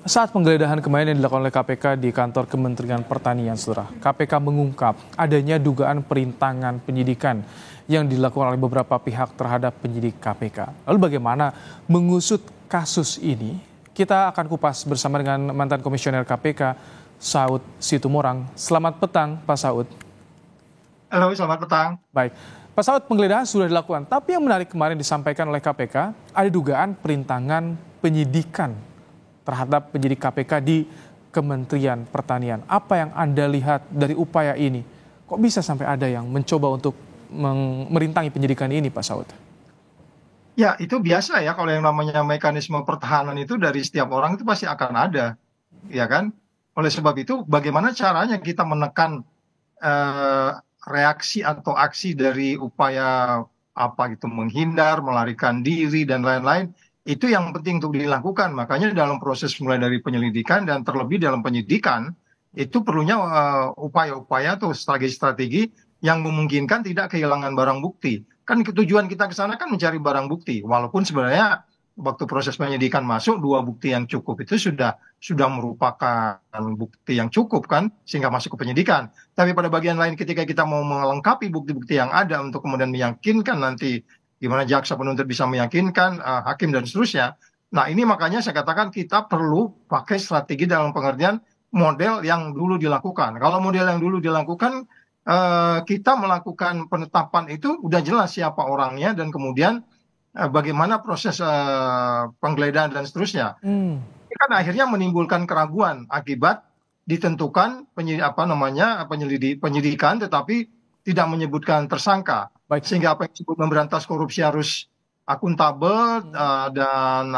Saat penggeledahan kemarin yang dilakukan oleh KPK di kantor Kementerian Pertanian, Saudara, KPK mengungkap adanya dugaan perintangan penyidikan yang dilakukan oleh beberapa pihak terhadap penyidik KPK. Lalu bagaimana mengusut kasus ini? Kita akan kupas bersama dengan mantan komisioner KPK, Saud Situmorang. Selamat petang, Pak Saud. Halo, selamat petang. Baik, Pak Saud, penggeledahan sudah dilakukan, tapi yang menarik kemarin disampaikan oleh KPK, ada dugaan perintangan penyidikan terhadap penyidik KPK di Kementerian Pertanian. Apa yang Anda lihat dari upaya ini? Kok bisa sampai ada yang mencoba untuk merintangi penyidikan ini, Pak Saud? Ya, itu biasa ya kalau yang namanya mekanisme pertahanan itu dari setiap orang itu pasti akan ada, ya kan? Oleh sebab itu, bagaimana caranya kita menekan reaksi atau aksi dari upaya apa gitu, menghindar, melarikan diri dan lain-lain, itu yang penting untuk dilakukan. Makanya dalam proses mulai dari penyelidikan dan terlebih dalam penyidikan, itu perlunya upaya-upaya atau strategi-strategi yang memungkinkan tidak kehilangan barang bukti. Kan tujuan kita ke sana kan mencari barang bukti. Walaupun sebenarnya waktu proses penyidikan masuk, 2 bukti yang cukup itu sudah merupakan bukti yang cukup kan, sehingga masuk ke penyidikan. Tapi pada bagian lain ketika kita mau melengkapi bukti-bukti yang ada untuk kemudian meyakinkan nanti gimana jaksa penuntut bisa meyakinkan hakim dan seterusnya. Nah, ini makanya saya katakan kita perlu pakai strategi dalam pengertian model yang dulu dilakukan. Kalau model yang dulu dilakukan, kita melakukan penetapan itu udah jelas siapa orangnya dan kemudian bagaimana proses penggeledahan dan seterusnya. Ini kan akhirnya menimbulkan keraguan akibat ditentukan penyidikan tetapi tidak menyebutkan tersangka. Baik. Sehingga apa yang disebut memberantas korupsi harus akuntabel dan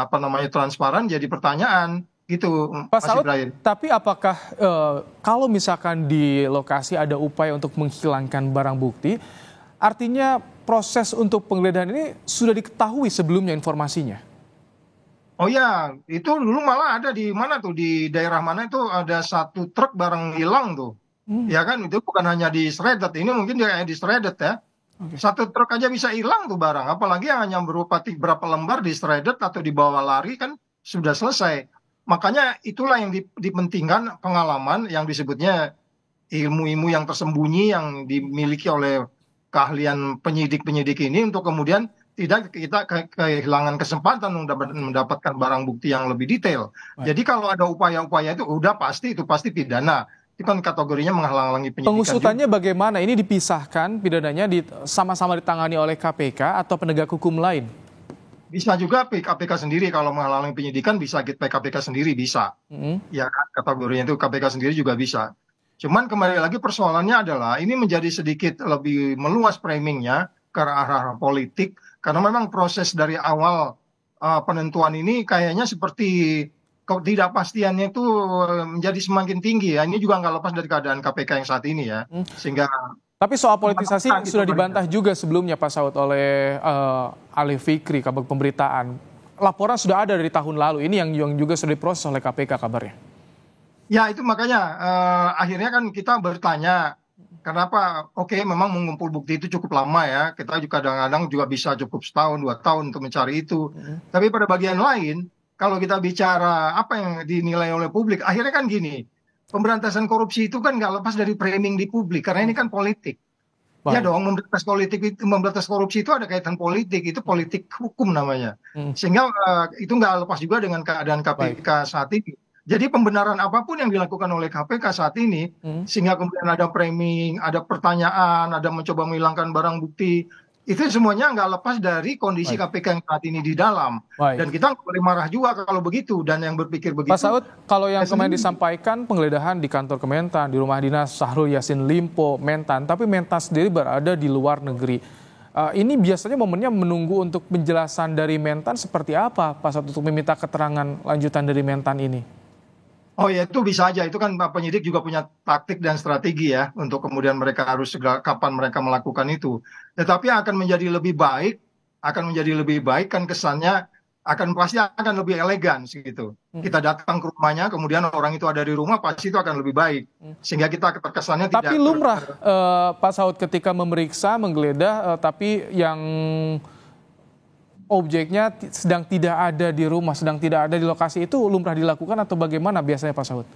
transparan jadi pertanyaan gitu, Pak Mas Saud, Ibrahim. tapi apakah kalau misalkan di lokasi ada upaya untuk menghilangkan barang bukti, artinya proses untuk penggeledahan ini sudah diketahui sebelumnya informasinya? Oh ya, itu dulu malah ada di mana tuh, di daerah mana itu ada 1 truk barang hilang tuh. Ya kan, itu bukan hanya di shredded, ini mungkin dia di shredded ya. 1 truk aja bisa hilang tuh barang, apalagi yang hanya berupa berapa lembar di shredded atau dibawa lari kan sudah selesai. Makanya itulah yang dipentingkan pengalaman yang disebutnya ilmu-ilmu yang tersembunyi yang dimiliki oleh keahlian penyidik-penyidik ini untuk kemudian tidak kita kehilangan kesempatan untuk mendapatkan barang bukti yang lebih detail. Jadi kalau ada upaya-upaya itu itu pasti pidana. Itu kan kategorinya menghalang-halangi penyidikan. Pengusutannya bagaimana? Ini dipisahkan pidananya sama-sama ditangani oleh KPK atau penegak hukum lain? Bisa juga KPK sendiri kalau menghalangi penyidikan, bisa KPK sendiri bisa. Ya kan, kategorinya itu KPK sendiri juga bisa. Cuman kembali lagi persoalannya adalah ini menjadi sedikit lebih meluas framingnya ke arah politik karena memang proses dari awal penentuan ini kayaknya seperti ketidakpastiannya itu menjadi semakin tinggi ya. Ini juga nggak lepas dari keadaan KPK yang saat ini ya. Sehingga tapi soal politisasi sudah dibantah juga sebelumnya, Pak Saud, oleh Ali Fikri, Kabag Pemberitaan. Laporan sudah ada dari tahun lalu, ini yang juga sudah diproses oleh KPK kabarnya. Ya itu makanya akhirnya kan kita bertanya, kenapa memang mengumpul bukti itu cukup lama ya. Kita juga kadang-kadang juga bisa cukup 1 tahun, 2 tahun untuk mencari itu. Tapi pada bagian lain, kalau kita bicara apa yang dinilai oleh publik, akhirnya kan gini, pemberantasan korupsi itu kan nggak lepas dari framing di publik, karena ini kan politik. Ya dong, memberantas korupsi itu ada kaitan politik, itu politik hukum namanya. Sehingga itu nggak lepas juga dengan keadaan KPK saat ini. Jadi pembenaran apapun yang dilakukan oleh KPK saat ini, sehingga kemudian ada framing, ada pertanyaan, ada mencoba menghilangkan barang bukti, itu semuanya nggak lepas dari kondisi KPK yang saat ini di dalam. Dan kita nggak boleh marah juga kalau begitu, dan yang berpikir begitu. Pak Saud, kalau yang kemarin disampaikan penggeledahan di kantor Kementan, di rumah dinas Syahrul Yassin Limpo, Mentan, tapi Mentan sendiri berada di luar negeri. Ini biasanya momennya menunggu untuk penjelasan dari Mentan seperti apa, Pak Saud, untuk meminta keterangan lanjutan dari Mentan ini? Oh ya, itu bisa aja. Itu kan penyidik juga punya taktik dan strategi ya untuk kemudian mereka harus kapan mereka melakukan itu. Tetapi akan menjadi lebih baik kan kesannya pasti akan lebih elegan gitu. Kita datang ke rumahnya, kemudian orang itu ada di rumah, pasti itu akan lebih baik. Sehingga kita kesannya tidak. Tapi lumrah Pak Saud ketika memeriksa, menggeledah, tapi yang objeknya sedang tidak ada di rumah, sedang tidak ada di lokasi, itu lumrah dilakukan atau bagaimana biasanya Pak Saud?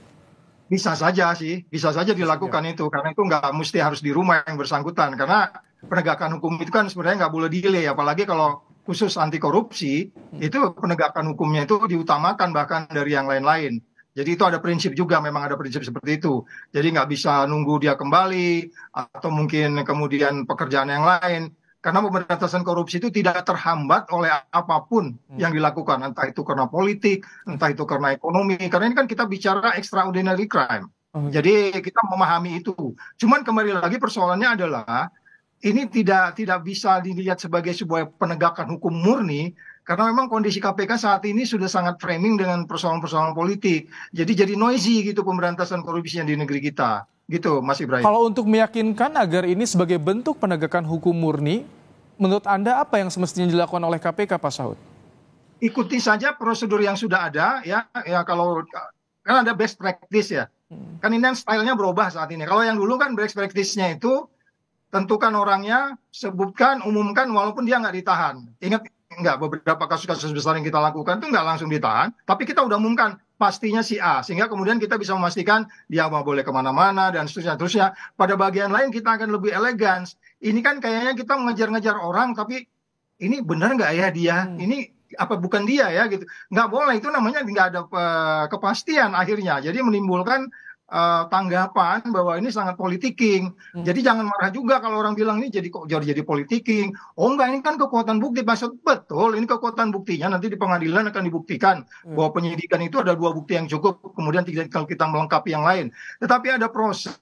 Bisa saja sih, bisa saja dilakukan itu, karena itu nggak mesti harus di rumah yang bersangkutan, karena penegakan hukum itu kan sebenarnya nggak boleh delay, apalagi kalau khusus anti korupsi, itu penegakan hukumnya itu diutamakan bahkan dari yang lain-lain. Jadi itu ada prinsip juga, memang ada prinsip seperti itu. Jadi nggak bisa nunggu dia kembali, atau mungkin kemudian pekerjaan yang lain. Karena pemberantasan korupsi itu tidak terhambat oleh apapun yang dilakukan, entah itu karena politik, entah itu karena ekonomi. Karena ini kan kita bicara extraordinary crime. Jadi kita memahami itu. Cuman kembali lagi persoalannya adalah ini tidak bisa dilihat sebagai sebuah penegakan hukum murni, karena memang kondisi KPK saat ini sudah sangat framing dengan persoalan-persoalan politik. Jadi noisy gitu pemberantasan korupsinya di negeri kita. Gitu, Mas Ibrahim. Kalau untuk meyakinkan agar ini sebagai bentuk penegakan hukum murni, menurut Anda apa yang semestinya dilakukan oleh KPK, Pak Saud? Ikuti saja prosedur yang sudah ada, ya kalau kan ada best practice ya. Kan ini kan stylenya berubah saat ini. Kalau yang dulu kan best practice-nya itu tentukan orangnya, sebutkan, umumkan walaupun dia nggak ditahan. Ingat nggak, beberapa kasus-kasus besar yang kita lakukan itu nggak langsung ditahan, tapi kita udah umumkan pastinya si A, sehingga kemudian kita bisa memastikan dia nggak boleh kemana-mana dan seterusnya. Pada bagian lain kita akan lebih elegan. Ini kan kayaknya kita mengejar-ngejar orang, tapi ini benar nggak ya dia? Ini apa bukan dia ya gitu? Nggak boleh, itu namanya nggak ada kepastian akhirnya. Jadi menimbulkan tanggapan bahwa ini sangat politiking. Jadi jangan marah juga kalau orang bilang ini jadi politiking. Oh enggak, ini kan kekuatan bukti. Maksud betul, ini kekuatan buktinya nanti di pengadilan akan dibuktikan bahwa penyidikan itu ada 2 bukti yang cukup. Kemudian kalau kita melengkapi yang lain. Tetapi ada proses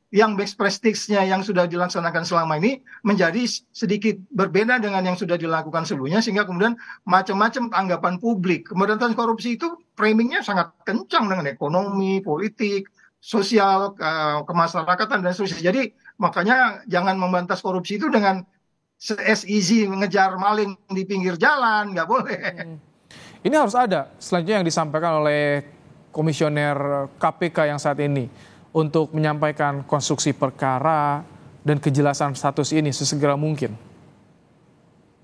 yang best practice-nya yang sudah dilaksanakan selama ini menjadi sedikit berbeda dengan yang sudah dilakukan sebelumnya, sehingga kemudian macam-macam tanggapan publik. Pemberantasan korupsi itu framingnya sangat kencang dengan ekonomi, politik, sosial, kemasyarakatan dan seterusnya. Jadi makanya jangan membantas korupsi itu dengan as easy mengejar maling di pinggir jalan, nggak boleh. Ini harus ada selanjutnya yang disampaikan oleh komisioner KPK yang saat ini untuk menyampaikan konstruksi perkara dan kejelasan status ini sesegera mungkin.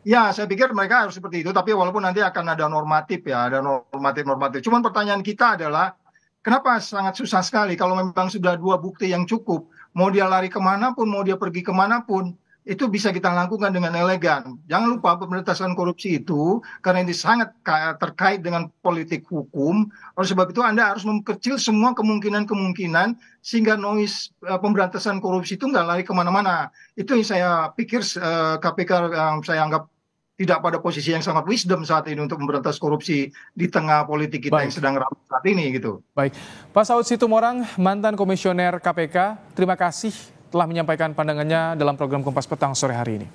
Ya, saya pikir mereka harus seperti itu, tapi walaupun nanti akan ada normatif ya, ada normatif. Cuman pertanyaan kita adalah, kenapa sangat susah sekali kalau memang sudah 2 bukti yang cukup, mau dia lari kemanapun, mau dia pergi kemanapun, itu bisa kita lakukan dengan elegan. Jangan lupa pemberantasan korupsi itu, karena ini sangat terkait dengan politik hukum, oleh sebab itu Anda harus memperkecil semua kemungkinan-kemungkinan, sehingga noise pemberantasan korupsi itu nggak lari kemana-mana. Itu yang saya pikir KPK yang saya anggap tidak pada posisi yang sangat wisdom saat ini untuk memberantas korupsi di tengah politik kita yang sedang ramai saat ini gitu. Baik, Pak Saud Situmorang, mantan komisioner KPK, terima kasih telah menyampaikan pandangannya dalam program Kompas Petang sore hari ini.